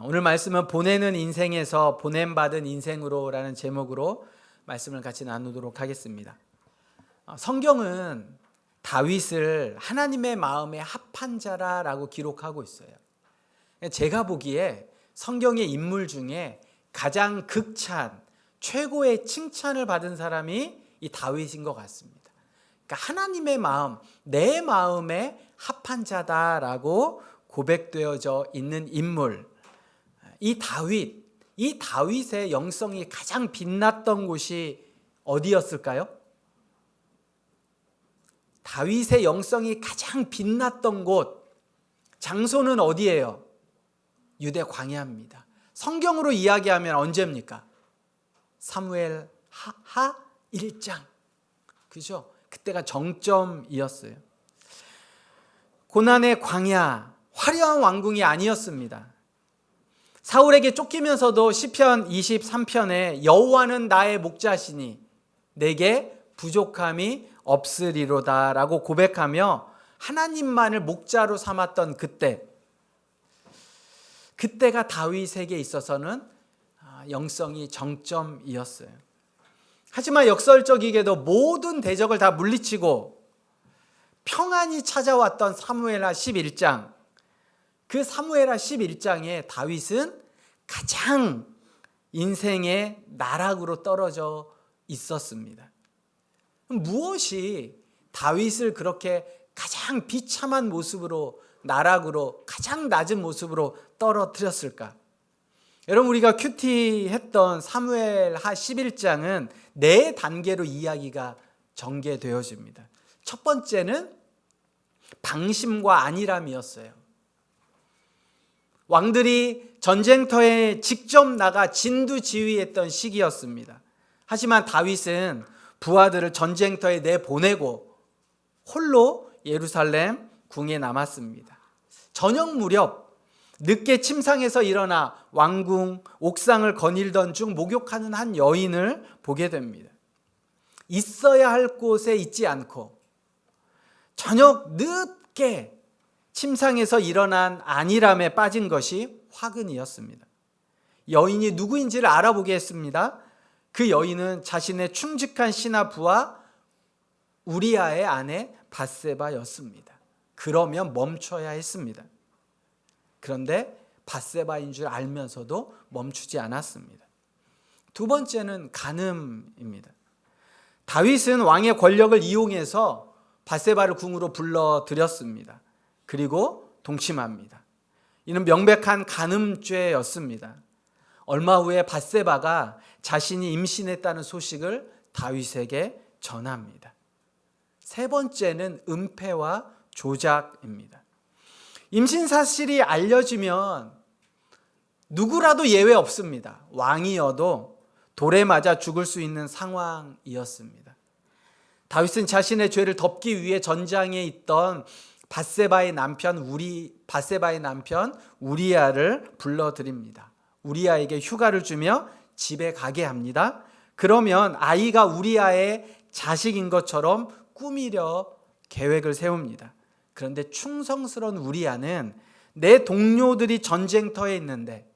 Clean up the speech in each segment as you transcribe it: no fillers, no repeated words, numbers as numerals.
오늘 말씀은 보내는 인생에서 보냄받은 인생으로라는 제목으로 말씀을 같이 나누도록 하겠습니다. 성경은 다윗을 하나님의 마음에 합한 자라고 기록하고 있어요. 제가 보기에 성경의 인물 중에 가장 극찬, 최고의 칭찬을 받은 사람이 이 다윗인 것 같습니다. 그러니까 하나님의 마음, 내 마음에 합한 자다라고 고백되어져 있는 인물. 이 다윗의 영성이 가장 빛났던 곳이 어디였을까요? 다윗의 영성이 가장 빛났던 곳, 장소는 어디예요? 유대 광야입니다. 성경으로 이야기하면 언제입니까? 사무엘 하 1장. 그죠? 그때가 정점이었어요. 고난의 광야, 화려한 왕궁이 아니었습니다. 사울에게 쫓기면서도 시편 23편에 여호와는 나의 목자시니 내게 부족함이 없으리로다 라고 고백하며 하나님만을 목자로 삼았던 그때가 다윗에게 있어서는 영성이 정점이었어요. 하지만 역설적이게도 모든 대적을 다 물리치고 평안히 찾아왔던 사무엘하 11장, 그 사무엘하 11장에 다윗은 가장 인생의 나락으로 떨어져 있었습니다. 무엇이 다윗을 그렇게 가장 비참한 모습으로, 나락으로, 가장 낮은 모습으로 떨어뜨렸을까? 여러분, 우리가 큐티했던 사무엘하 11장은 네 단계로 이야기가 전개되어집니다. 첫 번째는 방심과 안일함이었어요. 왕들이 전쟁터에 직접 나가 진두지휘했던 시기였습니다. 하지만 다윗은 부하들을 전쟁터에 내보내고 홀로 예루살렘 궁에 남았습니다. 저녁 무렵 늦게 침상에서 일어나 왕궁 옥상을 거닐던 중 목욕하는 한 여인을 보게 됩니다. 있어야 할 곳에 있지 않고 저녁 늦게 침상에서 일어난 안일함에 빠진 것이 화근이었습니다. 여인이 누구인지를 알아보게 했습니다. 그 여인은 자신의 충직한 신하 부하 우리아의 아내 밧세바였습니다. 그러면 멈춰야 했습니다. 그런데 밧세바인 줄 알면서도 멈추지 않았습니다. 두 번째는 간음입니다. 다윗은 왕의 권력을 이용해서 밧세바를 궁으로 불러들였습니다. 그리고 동침합니다. 이는 명백한 간음죄였습니다. 얼마 후에 밧세바가 자신이 임신했다는 소식을 다윗에게 전합니다. 세 번째는 은폐와 조작입니다. 임신 사실이 알려지면 누구라도 예외 없습니다. 왕이어도 돌에 맞아 죽을 수 있는 상황이었습니다. 다윗은 자신의 죄를 덮기 위해 전장에 있던 밧세바의 남편 우리아를 불러들입니다. 우리아에게 휴가를 주며 집에 가게 합니다. 그러면 아이가 우리아의 자식인 것처럼 꾸미려 계획을 세웁니다. 그런데 충성스러운 우리아는 내 동료들이 전쟁터에 있는데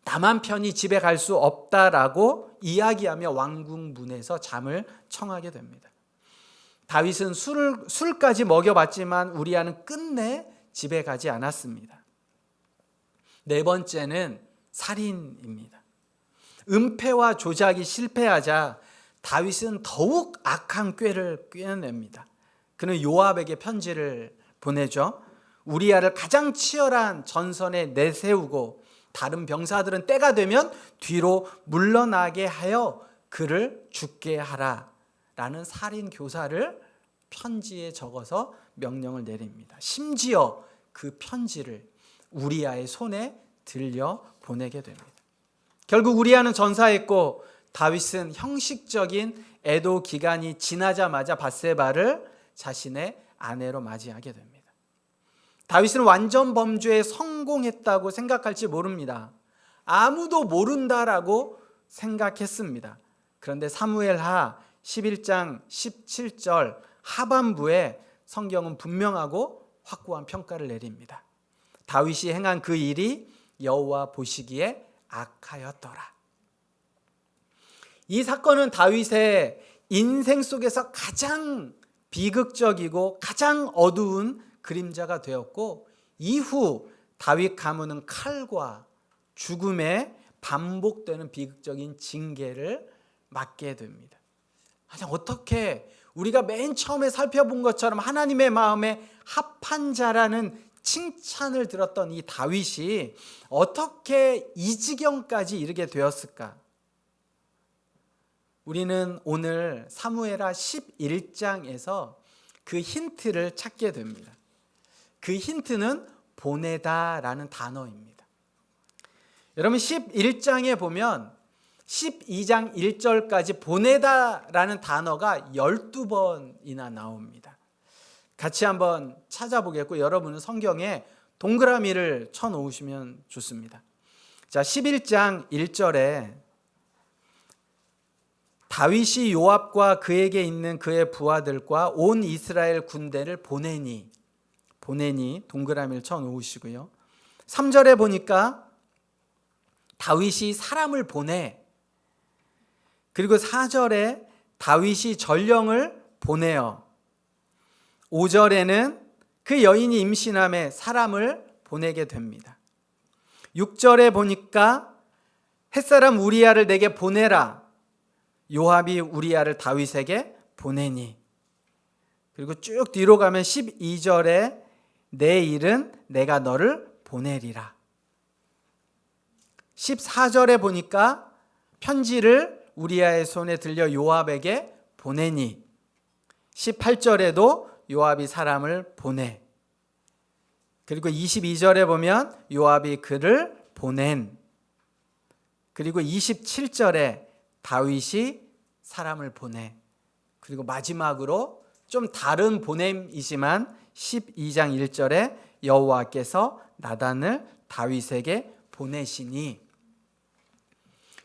나만 편히 집에 갈 수 없다라고 이야기하며 왕궁 문에서 잠을 청하게 됩니다. 다윗은 술까지 먹여봤지만 우리아는 끝내 집에 가지 않았습니다. 네 번째는 살인입니다. 은폐와 조작이 실패하자 다윗은 더욱 악한 꾀를 꾀냅니다. 그는 요압에게 편지를 보내죠. 우리아를 가장 치열한 전선에 내세우고 다른 병사들은 때가 되면 뒤로 물러나게 하여 그를 죽게 하라 라는 살인 교사를 편지에 적어서 명령을 내립니다. 심지어 그 편지를 우리아의 손에 들려 보내게 됩니다. 결국 우리아는 전사했고 다윗은 형식적인 애도 기간이 지나자마자 밧세바를 자신의 아내로 맞이하게 됩니다. 다윗은 완전 범죄에 성공했다고 생각할지 모릅니다. 아무도 모른다라고 생각했습니다. 그런데 사무엘하 11장 17절 하반부에 성경은 분명하고 확고한 평가를 내립니다. 다윗이 행한 그 일이 여호와 보시기에 악하였더라. 이 사건은 다윗의 인생 속에서 가장 비극적이고 가장 어두운 그림자가 되었고, 이후 다윗 가문은 칼과 죽음에 반복되는 비극적인 징계를 맞게 됩니다. 아니, 어떻게 우리가 맨 처음에 살펴본 것처럼 하나님의 마음에 합한 자라는 칭찬을 들었던 이 다윗이 어떻게 이 지경까지 이르게 되었을까? 우리는 오늘 사무엘하 11장에서 그 힌트를 찾게 됩니다. 그 힌트는 보내다라는 단어입니다. 여러분, 11장에 보면 12장 1절까지 보내다라는 단어가 12번이나 나옵니다. 같이 한번 찾아보겠고, 여러분은 성경에 동그라미를 쳐놓으시면 좋습니다. 자, 11장 1절에 다윗이 요압과 그에게 있는 그의 부하들과 온 이스라엘 군대를 보내니 동그라미를 쳐놓으시고요. 3절에 보니까 다윗이 사람을 보내, 그리고 4절에 다윗이 전령을 보내어, 5절에는 그 여인이 임신함에 사람을 보내게 됩니다. 6절에 보니까 햇사람 우리야를 내게 보내라, 요압이 우리야를 다윗에게 보내니, 그리고 쭉 뒤로 가면 12절에 내 일은 내가 너를 보내리라. 14절에 보니까 편지를 우리야의 손에 들려 요압에게 보내니, 18절에도 요압이 사람을 보내, 그리고 22절에 보면 요압이 그를 보낸, 그리고 27절에 다윗이 사람을 보내, 그리고 마지막으로 좀 다른 보냄이지만 12장 1절에 여호와께서 나단을 다윗에게 보내시니,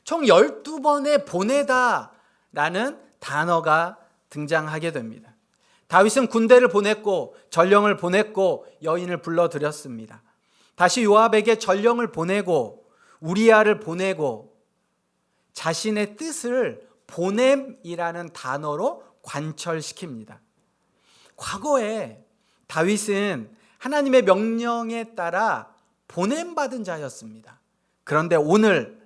총 12번의 보내다라는 단어가 등장하게 됩니다. 다윗은 군대를 보냈고 전령을 보냈고 여인을 불러들였습니다. 다시 요압에게 전령을 보내고 우리야를 보내고 자신의 뜻을 보냄이라는 단어로 관철시킵니다. 과거에 다윗은 하나님의 명령에 따라 보냄받은 자였습니다. 그런데 오늘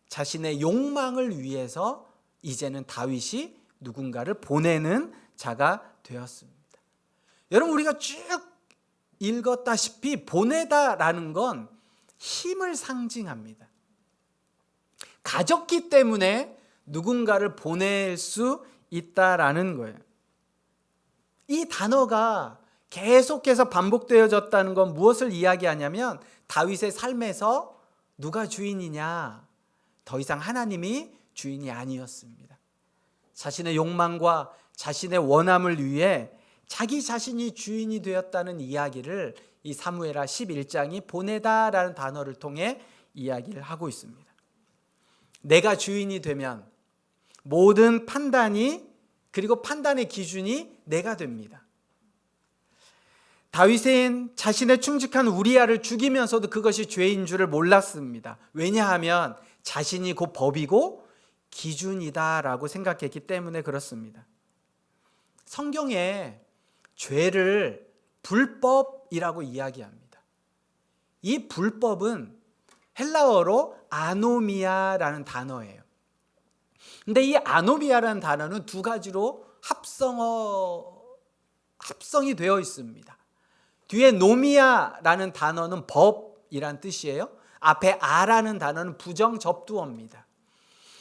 자신의 욕망을 위해서 이제는 다윗이 누군가를 보내는 자가 되었습니다. 여러분, 우리가 쭉 읽었다시피 보내다라는 건 힘을 상징합니다. 가졌기 때문에 누군가를 보낼 수 있다라는 거예요. 이 단어가 계속해서 반복되어졌다는 건 무엇을 이야기하냐면, 다윗의 삶에서 누가 주인이냐? 더 이상 하나님이 주인이 아니었습니다. 자신의 욕망과 자신의 원함을 위해 자기 자신이 주인이 되었다는 이야기를 이 사무엘하 11장이 보내다라는 단어를 통해 이야기를 하고 있습니다. 내가 주인이 되면 모든 판단이, 그리고 판단의 기준이 내가 됩니다. 다윗은 자신의 충직한 우리야를 죽이면서도 그것이 죄인 줄을 몰랐습니다. 왜냐하면 자신이 곧 법이고 기준이다라고 생각했기 때문에 그렇습니다. 성경에 죄를 불법이라고 이야기합니다. 이 불법은 헬라어로 아노미아라는 단어예요. 근데 이 아노미아라는 단어는 두 가지로 합성이 되어 있습니다. 뒤에 노미아라는 단어는 법이란 뜻이에요. 앞에 아라는 단어는 부정접두어입니다.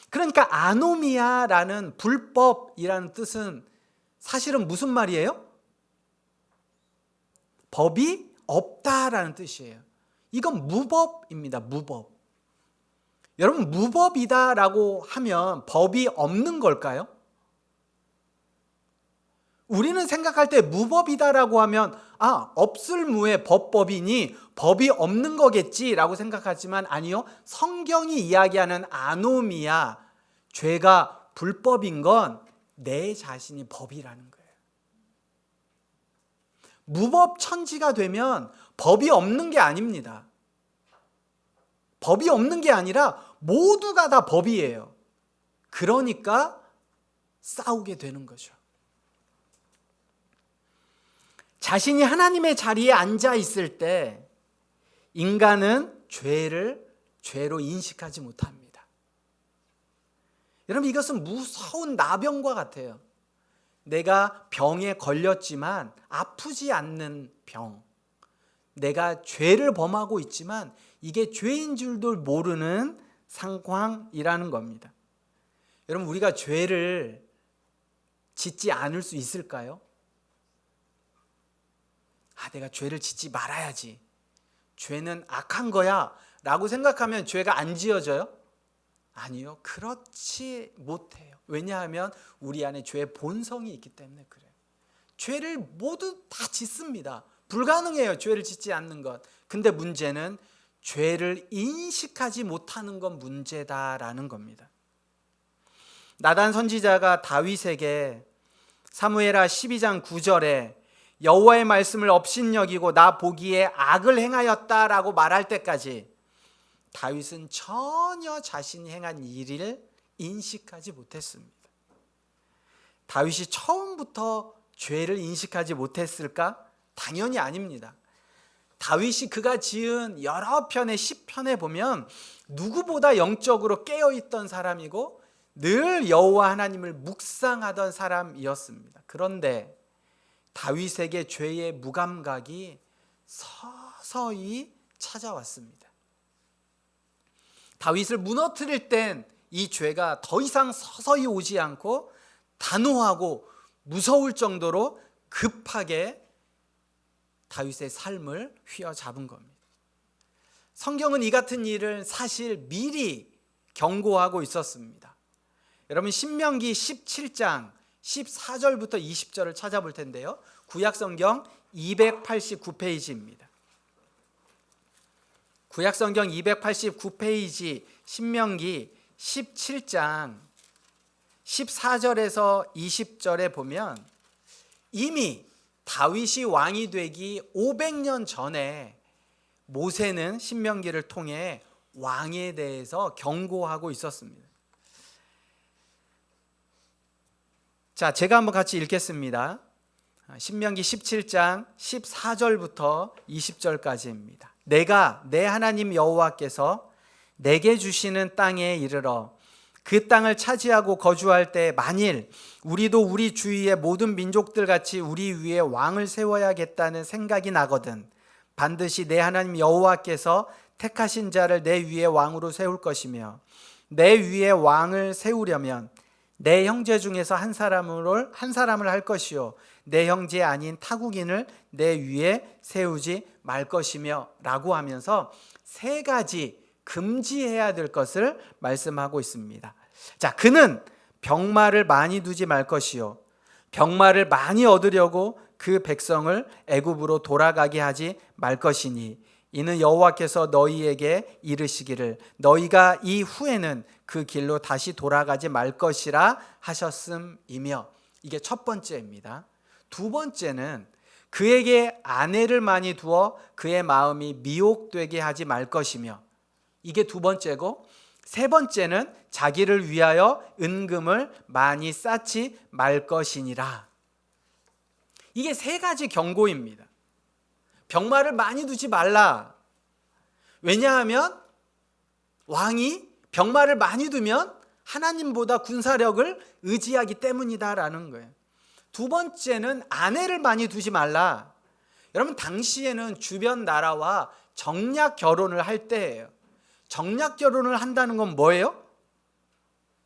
그러니까 아노미아라는 불법이라는 뜻은 사실은 무슨 말이에요? 법이 없다라는 뜻이에요. 이건 무법입니다. 무법. 여러분, 무법이다라고 하면 법이 없는 걸까요? 우리는 생각할 때 무법이다라고 하면 없을 무에 법법이니 법이 없는 거겠지라고 생각하지만 아니요. 성경이 이야기하는 아노미아, 죄가 불법인 건 내 자신이 법이라는 거예요. 무법 천지가 되면 법이 없는 게 아닙니다. 법이 없는 게 아니라 모두가 다 법이에요. 그러니까 싸우게 되는 거죠. 자신이 하나님의 자리에 앉아 있을 때 인간은 죄를 죄로 인식하지 못합니다. 여러분, 이것은 무서운 나병과 같아요. 내가 병에 걸렸지만 아프지 않는 병. 내가 죄를 범하고 있지만 이게 죄인 줄도 모르는 상황이라는 겁니다. 여러분, 우리가 죄를 짓지 않을 수 있을까요? 내가 죄를 짓지 말아야지. 죄는 악한 거야 라고 생각하면 죄가 안 지어져요? 아니요. 그렇지 못해요. 왜냐하면 우리 안에 죄의 본성이 있기 때문에 그래요. 죄를 모두 다 짓습니다. 불가능해요. 죄를 짓지 않는 것. 근데 문제는 죄를 인식하지 못하는 건 문제다라는 겁니다. 나단 선지자가 다윗에게 사무엘하 12장 9절에 여호와의 말씀을 업신여기고 나 보기에 악을 행하였다라고 말할 때까지 다윗은 전혀 자신이 행한 일을 인식하지 못했습니다. 다윗이 처음부터 죄를 인식하지 못했을까? 당연히 아닙니다. 다윗이 그가 지은 여러 편의 시편에 보면 누구보다 영적으로 깨어있던 사람이고 늘 여호와 하나님을 묵상하던 사람이었습니다. 그런데 다윗에게 죄의 무감각이 서서히 찾아왔습니다. 다윗을 무너뜨릴 땐 이 죄가 더 이상 서서히 오지 않고 단호하고 무서울 정도로 급하게 다윗의 삶을 휘어잡은 겁니다. 성경은 이 같은 일을 사실 미리 경고하고 있었습니다. 여러분, 신명기 17장 14절부터 20절을 찾아볼 텐데요. 구약성경 289페이지입니다. 구약성경 289페이지 신명기 17장 14절에서 20절에 보면 이미 다윗이 왕이 되기 500년 전에 모세는 신명기를 통해 왕에 대해서 경고하고 있었습니다. 자, 제가 한번 같이 읽겠습니다. 신명기 17장 14절부터 20절까지입니다. 내가 내 하나님 여호와께서 내게 주시는 땅에 이르러 그 땅을 차지하고 거주할 때 만일 우리도 우리 주위의 모든 민족들 같이 우리 위에 왕을 세워야겠다는 생각이 나거든 반드시 내 하나님 여호와께서 택하신 자를 내 위에 왕으로 세울 것이며 내 위에 왕을 세우려면 내 형제 중에서 한 사람을 할 것이요 내 형제 아닌 타국인을 내 위에 세우지 말 것이며 라고 하면서 세 가지 금지해야 될 것을 말씀하고 있습니다. 자, 그는 병마를 많이 두지 말 것이요 병마를 많이 얻으려고 그 백성을 애굽으로 돌아가게 하지 말 것이니 이는 여호와께서 너희에게 이르시기를 너희가 이 후에는 그 길로 다시 돌아가지 말 것이라 하셨음이며, 이게 첫 번째입니다. 두 번째는 그에게 아내를 많이 두어 그의 마음이 미혹되게 하지 말 것이며, 이게 두 번째고, 세 번째는 자기를 위하여 은금을 많이 쌓지 말 것이니라. 이게 세 가지 경고입니다. 병마를 많이 두지 말라. 왜냐하면 왕이 병마를 많이 두면 하나님보다 군사력을 의지하기 때문이다라는 거예요. 두 번째는 아내를 많이 두지 말라. 여러분, 당시에는 주변 나라와 정략 결혼을 할 때예요. 정략 결혼을 한다는 건 뭐예요?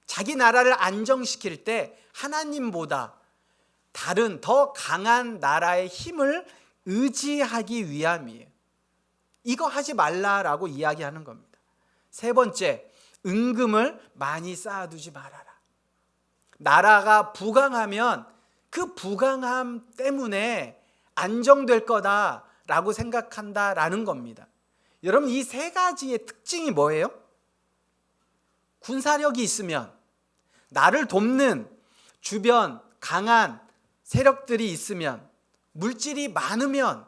자기 나라를 안정시킬 때 하나님보다 다른 더 강한 나라의 힘을 의지하기 위함이에요. 이거 하지 말라라고 이야기하는 겁니다. 세 번째, 은금을 많이 쌓아두지 말아라. 나라가 부강하면 그 부강함 때문에 안정될 거다라고 생각한다라는 겁니다. 여러분, 이 세 가지의 특징이 뭐예요? 군사력이 있으면, 나를 돕는 주변 강한 세력들이 있으면, 물질이 많으면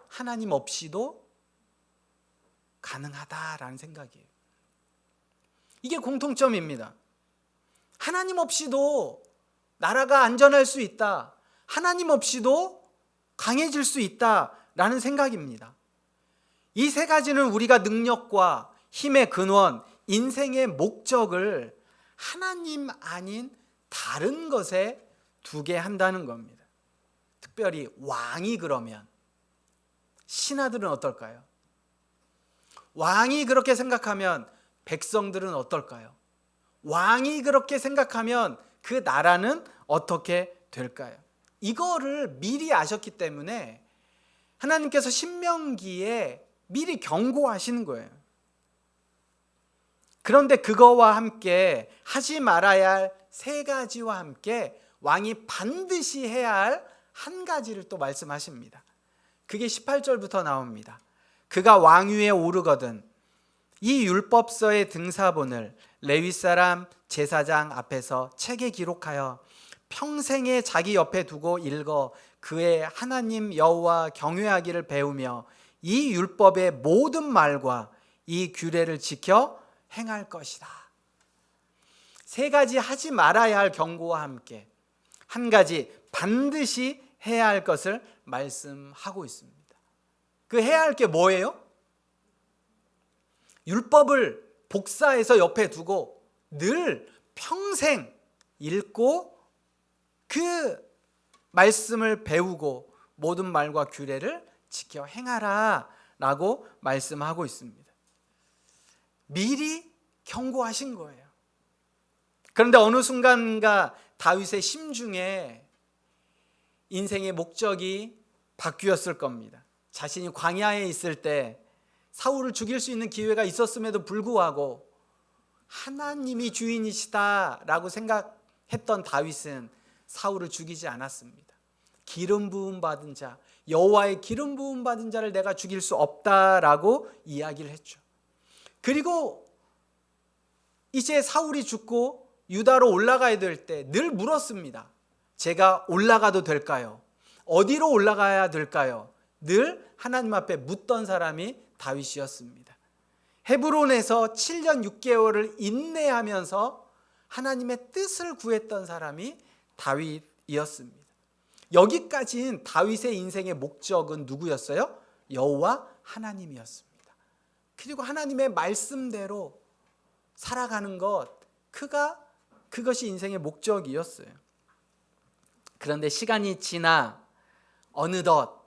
하나님 없이도 가능하다라는 생각이에요. 이게 공통점입니다. 하나님 없이도 나라가 안전할 수 있다. 하나님 없이도 강해질 수 있다라는 생각입니다. 이 세 가지는 우리가 능력과 힘의 근원, 인생의 목적을 하나님 아닌 다른 것에 두게 한다는 겁니다. 특별히 왕이 그러면 신하들은 어떨까요? 왕이 그렇게 생각하면 백성들은 어떨까요? 왕이 그렇게 생각하면 그 나라는 어떻게 될까요? 이거를 미리 아셨기 때문에 하나님께서 신명기에 미리 경고하시는 거예요. 그런데 그거와 함께 하지 말아야 할 세 가지와 함께 왕이 반드시 해야 할 한 가지를 또 말씀하십니다. 그게 18절부터 나옵니다. 그가 왕위에 오르거든 이 율법서의 등사본을 레위 사람 제사장 앞에서 책에 기록하여 평생에 자기 옆에 두고 읽어 그의 하나님 여호와 경외하기를 배우며 이 율법의 모든 말과 이 규례를 지켜 행할 것이다. 세 가지 하지 말아야 할 경고와 함께 한 가지 반드시 해야 할 것을 말씀하고 있습니다. 그 해야 할 게 뭐예요? 율법을 복사해서 옆에 두고 늘 평생 읽고 그 말씀을 배우고 모든 말과 규례를 지켜 행하라 라고 말씀하고 있습니다. 미리 경고하신 거예요. 그런데 어느 순간인가 다윗의 심중에 인생의 목적이 바뀌었을 겁니다. 자신이 광야에 있을 때 사울을 죽일 수 있는 기회가 있었음에도 불구하고 하나님이 주인이시다라고 생각했던 다윗은 사울을 죽이지 않았습니다. 기름 부음 받은 자, 여호와의 기름 부음 받은 자를 내가 죽일 수 없다라고 이야기를 했죠. 그리고 이제 사울이 죽고 유다로 올라가야 될 때 늘 물었습니다. 제가 올라가도 될까요? 어디로 올라가야 될까요? 늘 하나님 앞에 묻던 사람이 다윗이었습니다. 헤브론에서 7년 6개월을 인내하면서 하나님의 뜻을 구했던 사람이 다윗이었습니다. 여기까지는 다윗의 인생의 목적은 누구였어요? 여호와 하나님이었습니다. 그리고 하나님의 말씀대로 살아가는 것, 그것이 인생의 목적이었어요. 그런데 시간이 지나 어느덧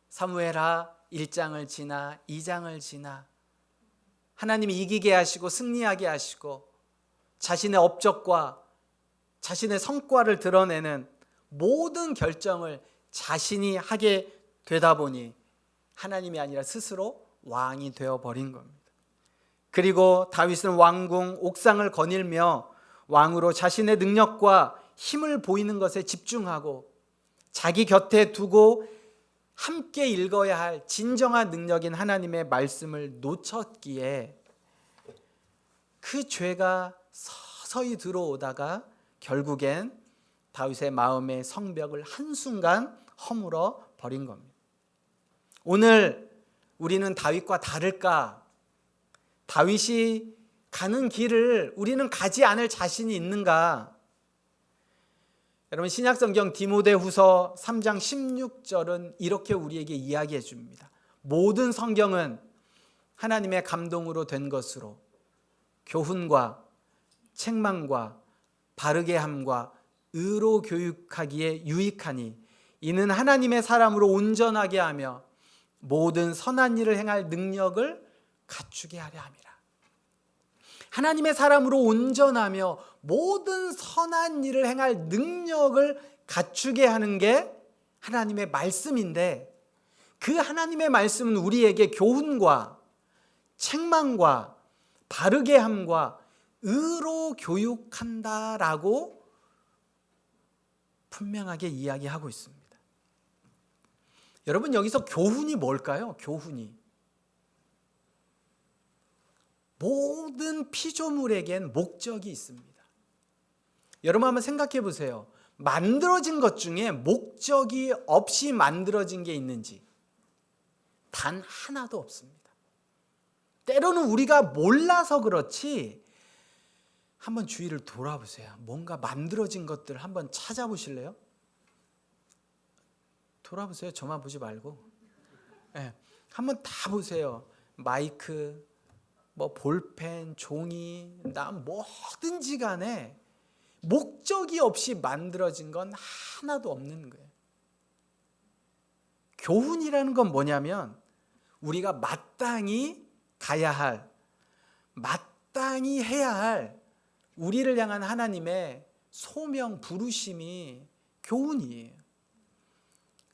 사무엘하 1장을 지나 2장을 지나 하나님이 이기게 하시고 승리하게 하시고 자신의 업적과 자신의 성과를 드러내는 모든 결정을 자신이 하게 되다 보니 하나님이 아니라 스스로 왕이 되어버린 겁니다. 그리고 다윗은 왕궁 옥상을 거닐며 왕으로 자신의 능력과 힘을 보이는 것에 집중하고 자기 곁에 두고 함께 읽어야 할 진정한 능력인 하나님의 말씀을 놓쳤기에 그 죄가 서서히 들어오다가 결국엔 다윗의 마음의 성벽을 한순간 허물어 버린 겁니다. 오늘 우리는 다윗과 다를까? 다윗이 가는 길을 우리는 가지 않을 자신이 있는가? 여러분, 신약성경 디모데후서 3장 16절은 이렇게 우리에게 이야기해 줍니다. 모든 성경은 하나님의 감동으로 된 것으로 교훈과 책망과 바르게 함과 의로 교육하기에 유익하니 이는 하나님의 사람으로 온전하게 하며 모든 선한 일을 행할 능력을 갖추게 하려 함이라. 하나님의 사람으로 온전하며 모든 선한 일을 행할 능력을 갖추게 하는 게 하나님의 말씀인데, 그 하나님의 말씀은 우리에게 교훈과 책망과 바르게 함과 의로 교육한다라고 분명하게 이야기하고 있습니다. 여러분, 여기서 교훈이 뭘까요? 교훈이 모든 피조물에겐 목적이 있습니다. 여러분 한번 생각해 보세요. 만들어진 것 중에 목적이 없이 만들어진 게 있는지 단 하나도 없습니다. 때로는 우리가 몰라서 그렇지 한번 주위를 돌아보세요. 뭔가 만들어진 것들 한번 찾아보실래요? 돌아보세요. 저만 보지 말고. 네, 한번 다 보세요. 마이크, 뭐 볼펜, 종이, 나 뭐든지 간에 목적이 없이 만들어진 건 하나도 없는 거예요. 교훈이라는 건 뭐냐면 우리가 마땅히 가야 할, 마땅히 해야 할 우리를 향한 하나님의 소명, 부르심이 교훈이에요.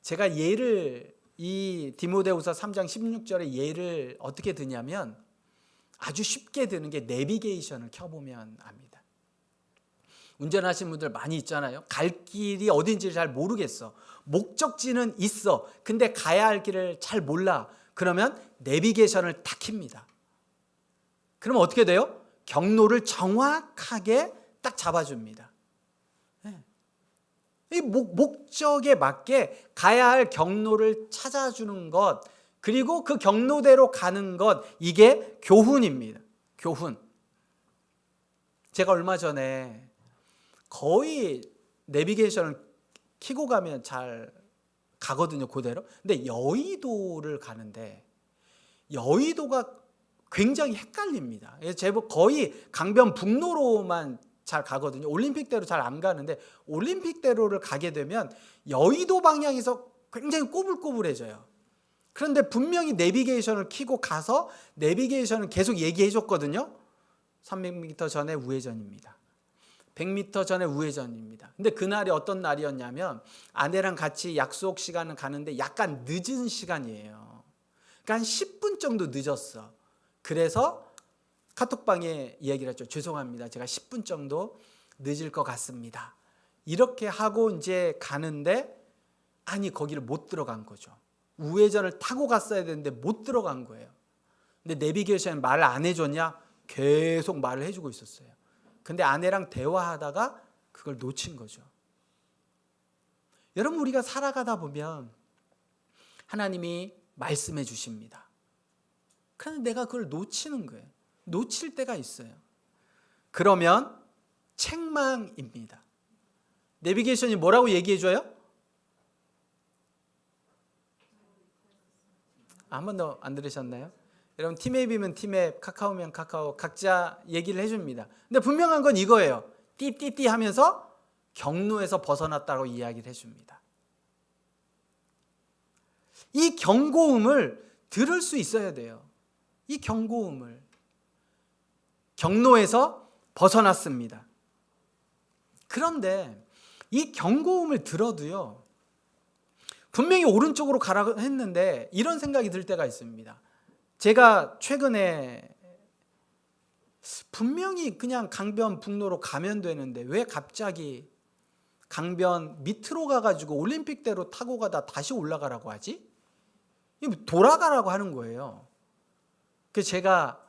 제가 예를 이 디모데후서 3장 16절의 예를 어떻게 드냐면 아주 쉽게 드는 게 내비게이션을 켜보면 압니다. 운전하시는 분들 많이 있잖아요. 갈 길이 어딘지 잘 모르겠어. 목적지는 있어. 근데 가야 할 길을 잘 몰라. 그러면 내비게이션을 딱 킵니다. 그러면 어떻게 돼요? 경로를 정확하게 딱 잡아줍니다. 이 목적에 맞게 가야 할 경로를 찾아주는 것, 그리고 그 경로대로 가는 것, 이게 교훈입니다. 교훈. 제가 얼마 전에 거의 내비게이션을 켜고 가면 잘 가거든요, 그대로. 근데 여의도를 가는데 여의도가 굉장히 헷갈립니다. 그래서 제법 거의 강변북로로만 잘 가거든요. 올림픽대로 잘 안 가는데 올림픽대로를 가게 되면 여의도 방향에서 굉장히 꼬불꼬불해져요. 그런데 분명히 내비게이션을 켜고 가서 내비게이션을 계속 얘기해 줬거든요. 300m 전에 우회전입니다. 100m 전에 우회전입니다. 근데 그날이 어떤 날이었냐면 아내랑 같이 약속 시간을 가는데 약간 늦은 시간이에요. 그러니까 한 10분 정도 늦었어. 그래서 카톡방에 이야기를 했죠. 죄송합니다. 제가 10분 정도 늦을 것 같습니다. 이렇게 하고 이제 가는데 아니 거기를 못 들어간 거죠. 우회전을 타고 갔어야 되는데 못 들어간 거예요. 근데 내비게이션에 말을 안 해줬냐? 계속 말을 해주고 있었어요. 근데 아내랑 대화하다가 그걸 놓친 거죠. 여러분 우리가 살아가다 보면 하나님이 말씀해 주십니다. 그런데 내가 그걸 놓치는 거예요. 놓칠 때가 있어요. 그러면 책망입니다. 내비게이션이 뭐라고 얘기해 줘요? 한 번도 안 들으셨나요? 여러분 티맵이면 티맵, 카카오면 카카오 각자 얘기를 해줍니다. 근데 분명한 건 이거예요. 띠띠띠 하면서 경로에서 벗어났다고 이야기를 해줍니다. 이 경고음을 들을 수 있어야 돼요. 이 경고음을. 경로에서 벗어났습니다. 그런데 이 경고음을 들어도요, 분명히 오른쪽으로 가라고 했는데 이런 생각이 들 때가 있습니다. 제가 최근에 분명히 그냥 강변북로로 가면 되는데 왜 갑자기 강변 밑으로 가가지고 올림픽대로 타고 가다 다시 올라가라고 하지? 돌아가라고 하는 거예요. 그래서 제가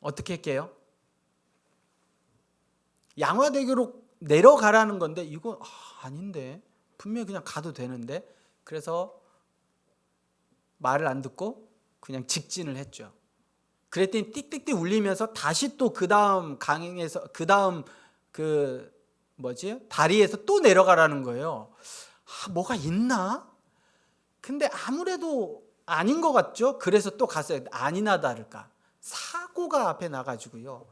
어떻게 할게요? 양화대교로 내려가라는 건데 이거 아닌데 분명히 그냥 가도 되는데 그래서 말을 안 듣고 그냥 직진을 했죠. 그랬더니 띡띡띡 울리면서 다시 또 그 다음 강에서 그 다음 다리에서 또 내려가라는 거예요. 뭐가 있나? 근데 아무래도 아닌 것 같죠? 그래서 또 갔어요. 아니나 다를까 사고가 앞에 나가지고요.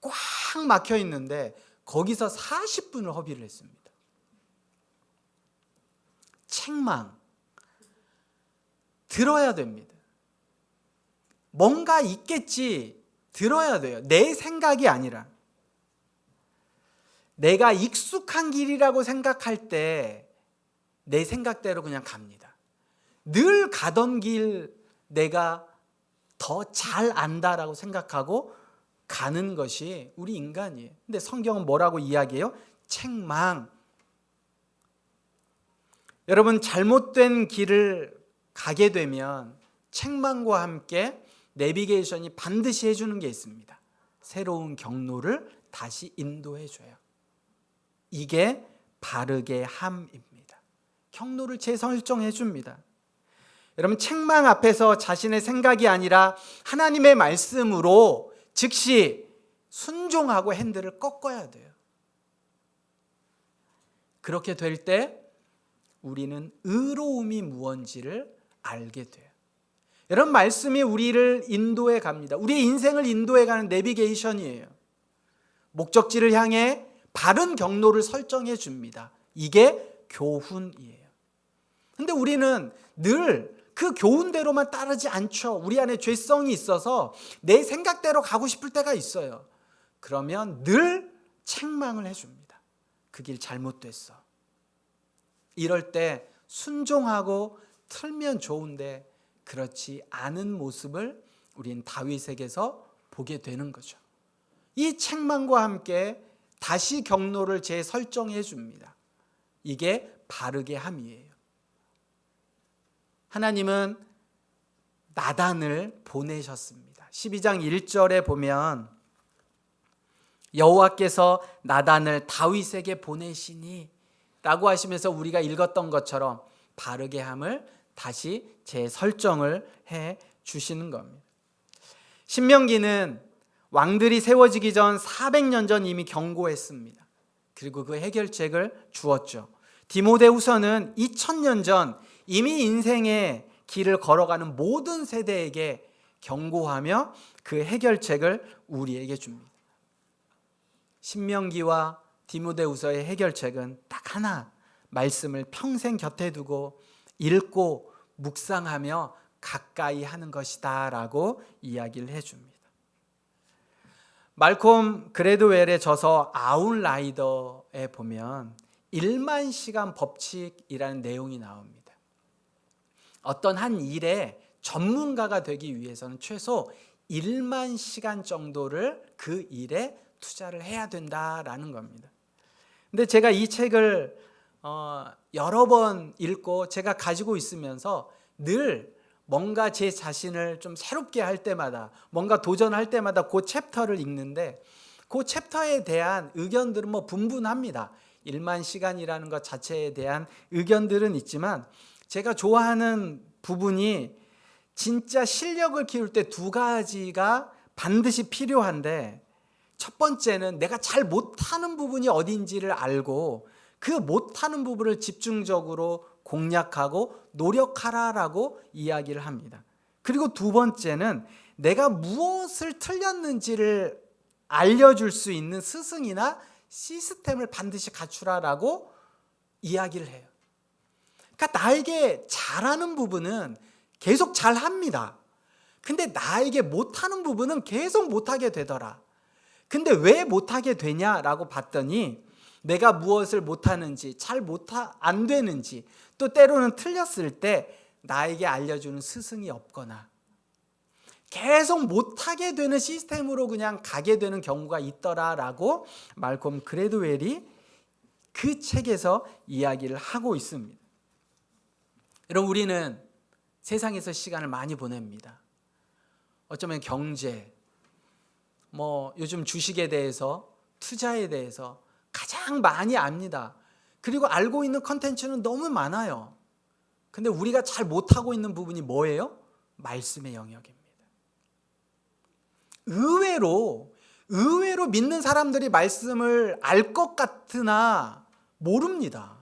꽉 막혀 있는데 거기서 40분을 허비를 했습니다. 책망 들어야 됩니다. 뭔가 있겠지 들어야 돼요. 내 생각이 아니라 내가 익숙한 길이라고 생각할 때 내 생각대로 그냥 갑니다. 늘 가던 길 내가 더 잘 안다라고 생각하고 가는 것이 우리 인간이에요. 근데 성경은 뭐라고 이야기해요? 책망. 여러분 잘못된 길을 가게 되면 책망과 함께 내비게이션이 반드시 해주는 게 있습니다. 새로운 경로를 다시 인도해줘요. 이게 바르게 함입니다. 경로를 재설정해 줍니다. 여러분, 책망 앞에서 자신의 생각이 아니라 하나님의 말씀으로 즉시 순종하고 핸들을 꺾어야 돼요. 그렇게 될 때 우리는 의로움이 무언지를 알게 돼요. 여러분, 말씀이 우리를 인도해 갑니다. 우리의 인생을 인도해 가는 내비게이션이에요. 목적지를 향해 바른 경로를 설정해 줍니다. 이게 교훈이에요. 근데 우리는 늘 그 교훈대로만 따르지 않죠. 우리 안에 죄성이 있어서 내 생각대로 가고 싶을 때가 있어요. 그러면 늘 책망을 해줍니다. 그 길 잘못됐어. 이럴 때 순종하고 틀면 좋은데 그렇지 않은 모습을 우린 다윗에게서 보게 되는 거죠. 이 책망과 함께 다시 경로를 재설정해 줍니다. 이게 바르게 함이에요. 하나님은 나단을 보내셨습니다. 12장 1절에 보면 여호와께서 나단을 다윗에게 보내시니 라고 하시면서 우리가 읽었던 것처럼 바르게 함을 다시 재설정을 해 주시는 겁니다. 신명기는 왕들이 세워지기 전 400년 전 이미 경고했습니다. 그리고 그 해결책을 주었죠. 디모데후서는 2000년 전 이미 인생의 길을 걸어가는 모든 세대에게 경고하며 그 해결책을 우리에게 줍니다. 신명기와 디모데후서의 해결책은 딱 하나, 말씀을 평생 곁에 두고 읽고 묵상하며 가까이 하는 것이다 라고 이야기를 해줍니다. 말콤 그래도웰의 저서 아웃라이더에 보면 1만 시간 법칙이라는 내용이 나옵니다. 어떤 한 일에 전문가가 되기 위해서는 최소 1만 시간 정도를 그 일에 투자를 해야 된다라는 겁니다. 근데 제가 이 책을 여러 번 읽고 제가 가지고 있으면서 늘 뭔가 제 자신을 좀 새롭게 할 때마다, 뭔가 도전할 때마다 그 챕터를 읽는데 그 챕터에 대한 의견들은 뭐 분분합니다. 1만 시간이라는 것 자체에 대한 의견들은 있지만 제가 좋아하는 부분이 진짜 실력을 키울 때 두 가지가 반드시 필요한데, 첫 번째는 내가 잘 못하는 부분이 어딘지를 알고 그 못하는 부분을 집중적으로 공략하고 노력하라라고 이야기를 합니다. 그리고 두 번째는 내가 무엇을 틀렸는지를 알려줄 수 있는 스승이나 시스템을 반드시 갖추라라고 이야기를 해요. 그러니까 나에게 잘하는 부분은 계속 잘합니다. 근데 나에게 못하는 부분은 계속 못하게 되더라. 근데 왜 못하게 되냐라고 봤더니 내가 무엇을 못하는지, 안 되는지, 또 때로는 틀렸을 때 나에게 알려주는 스승이 없거나 계속 못하게 되는 시스템으로 그냥 가게 되는 경우가 있더라라고 말콤 그래도웰이 그 책에서 이야기를 하고 있습니다. 여러분, 우리는 세상에서 시간을 많이 보냅니다. 어쩌면 경제, 요즘 주식에 대해서, 투자에 대해서 가장 많이 압니다. 그리고 알고 있는 컨텐츠는 너무 많아요. 근데 우리가 잘 못하고 있는 부분이 뭐예요? 말씀의 영역입니다. 의외로 믿는 사람들이 말씀을 알 것 같으나 모릅니다.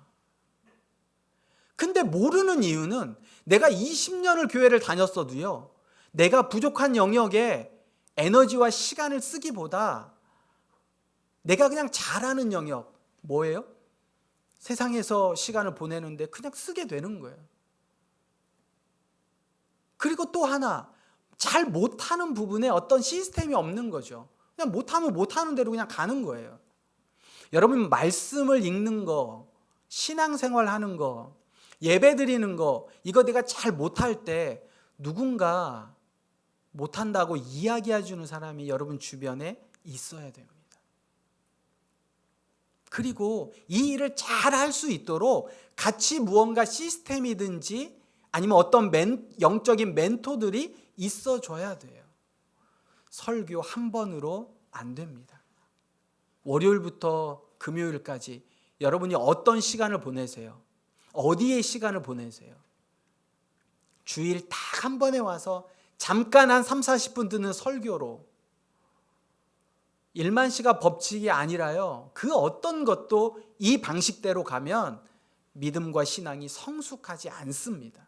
근데 모르는 이유는 내가 20년을 교회를 다녔어도요, 내가 부족한 영역에 에너지와 시간을 쓰기보다 내가 그냥 잘하는 영역, 뭐예요? 세상에서 시간을 보내는데 그냥 쓰게 되는 거예요. 그리고 또 하나, 잘 못하는 부분에 어떤 시스템이 없는 거죠. 그냥 못하면 못하는 대로 그냥 가는 거예요. 여러분, 말씀을 읽는 거, 신앙생활 하는 거, 예배 드리는 거, 이거 내가 잘 못할 때 누군가 못한다고 이야기해 주는 사람이 여러분 주변에 있어야 됩니다. 그리고 이 일을 잘 할 수 있도록 같이 무언가 시스템이든지 아니면 어떤 영적인 멘토들이 있어줘야 돼요. 설교 한 번으로 안 됩니다. 월요일부터 금요일까지 여러분이 어떤 시간을 보내세요? 어디에 시간을 보내세요? 주일 딱 한 번에 와서 잠깐 한 3, 40분 듣는 설교로 일만시가 법칙이 아니라요. 그 어떤 것도 이 방식대로 가면 믿음과 신앙이 성숙하지 않습니다.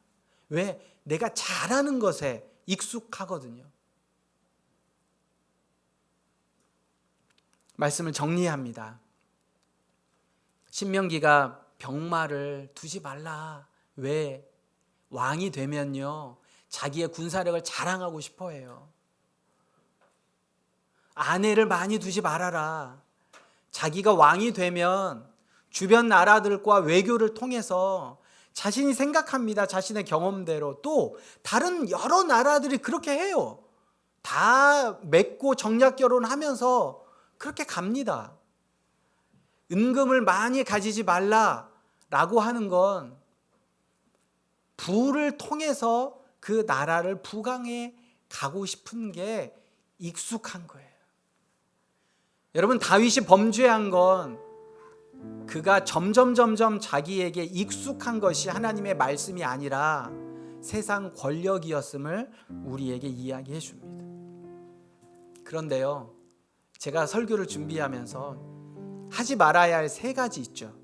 왜? 내가 잘하는 것에 익숙하거든요. 말씀을 정리합니다. 신명기가 병마를 두지 말라. 왜? 왕이 되면요, 자기의 군사력을 자랑하고 싶어 해요. 아내를 많이 두지 말아라. 자기가 왕이 되면 주변 나라들과 외교를 통해서 자신이 생각합니다. 자신의 경험대로. 또 다른 여러 나라들이 그렇게 해요. 다 맺고 정략 결혼하면서 그렇게 갑니다. 은금을 많이 가지지 말라라고 하는 건 부를 통해서 그 나라를 부강해 가고 싶은 게 익숙한 거예요. 여러분, 다윗이 범죄한 건 그가 점점 자기에게 익숙한 것이 하나님의 말씀이 아니라 세상 권력이었음을 우리에게 이야기해 줍니다. 그런데요, 제가 설교를 준비하면서 하지 말아야 할 3가지 있죠.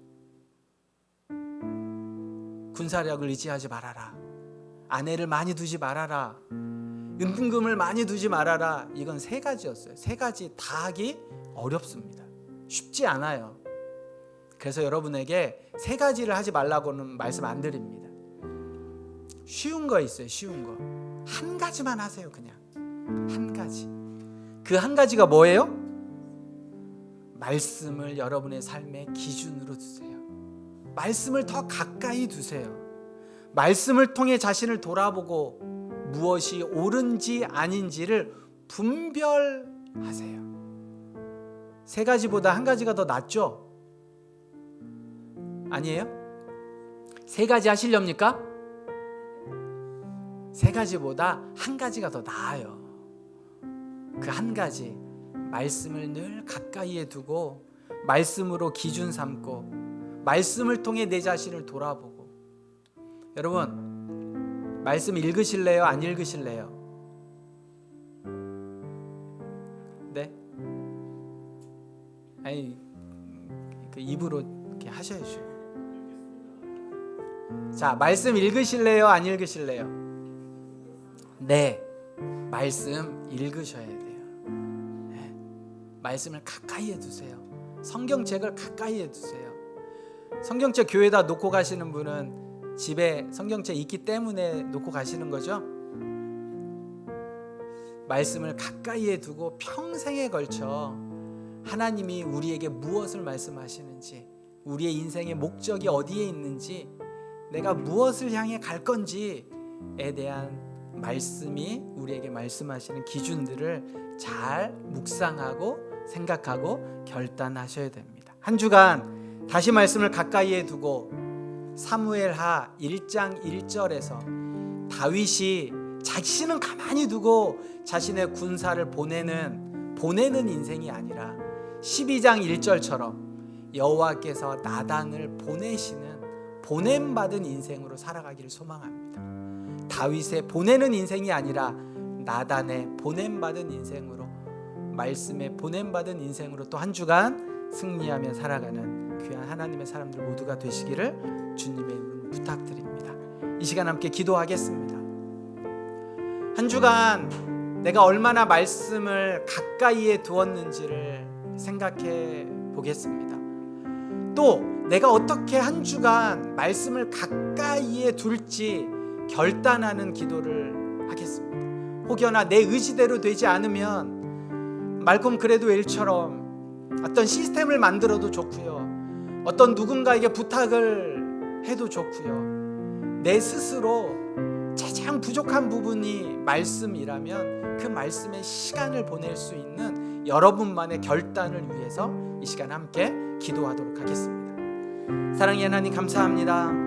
군사력을 의지하지 말아라. 아내를 많이 두지 말아라. 은금을 많이 두지 말아라. 이건 3가지였어요. 3가지 다 하기 어렵습니다. 쉽지 않아요. 그래서 여러분에게 3가지를 하지 말라고는 말씀 안 드립니다. 쉬운 거 있어요. 쉬운 거. 한 가지만 하세요. 그냥 한 가지. 그 한 가지가 뭐예요? 말씀을 여러분의 삶의 기준으로 두세요. 말씀을 더 가까이 두세요. 말씀을 통해 자신을 돌아보고 무엇이 옳은지 아닌지를 분별하세요. 3가지보다 한 가지가 더 낫죠? 아니에요? 3가지 하시렵니까? 3가지보다 한 가지가 더 나아요. 그 한 가지, 말씀을 늘 가까이에 두고 말씀으로 기준 삼고 말씀을 통해 내 자신을 돌아보고. 여러분, 말씀 읽으실래요? 안 읽으실래요? 네? 아니, 그 입으로 이렇게 하셔야죠. 자, 말씀 읽으실래요? 안 읽으실래요? 네, 말씀 읽으셔야 돼요. 네. 말씀을 가까이에 두세요. 성경책을 가까이에 두세요. 성경책 교회에다 놓고 가시는 분은 집에 성경책 있기 때문에 놓고 가시는 거죠. 말씀을 가까이에 두고 평생에 걸쳐 하나님이 우리에게 무엇을 말씀하시는지, 우리의 인생의 목적이 어디에 있는지, 내가 무엇을 향해 갈 건지에 대한 말씀이 우리에게 말씀하시는 기준들을 잘 묵상하고 생각하고 결단하셔야 됩니다. 한 주간 다시 말씀을 가까이에 두고 사무엘하 1장 1절에서 다윗이 자신은 가만히 두고 자신의 군사를 보내는 인생이 아니라 12장 1절처럼 여호와께서 나단을 보내시는 보냄받은 인생으로 살아가기를 소망합니다. 다윗의 보내는 인생이 아니라 나단의 보냄받은 인생으로, 말씀의 보냄받은 인생으로 또 한 주간 승리하며 살아가는 귀한 하나님의 사람들 모두가 되시기를 주님의 이름으로 부탁드립니다. 이 시간 함께 기도하겠습니다. 한 주간 내가 얼마나 말씀을 가까이에 두었는지를 생각해 보겠습니다. 또 내가 어떻게 한 주간 말씀을 가까이에 둘지 결단하는 기도를 하겠습니다. 혹여나 내 의지대로 되지 않으면 말콤 그레도 엘처럼 어떤 시스템을 만들어도 좋고요, 어떤 누군가에게 부탁을 해도 좋고요, 내 스스로 가장 부족한 부분이 말씀이라면 그 말씀에 시간을 보낼 수 있는 여러분만의 결단을 위해서 이 시간 함께 기도하도록 하겠습니다. 사랑의 하나님, 감사합니다.